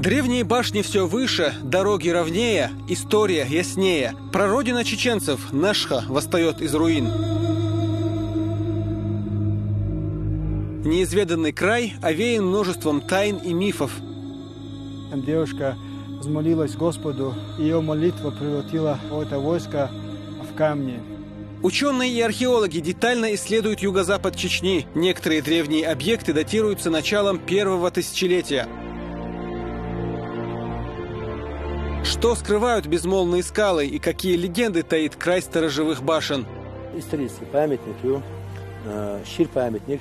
Древние башни все выше, дороги ровнее, история яснее. Прародина чеченцев, Нэшха, восстает из руин. Неизведанный край овеян множеством тайн и мифов. Девушка взмолилась Господу, ее молитва превратила это войско в камни. Ученые и археологи детально исследуют юго-запад Чечни. Некоторые древние объекты датируются началом первого тысячелетия. Что скрывают безмолвные скалы и какие легенды таит край сторожевых башен? Исторический памятник, шир памятник,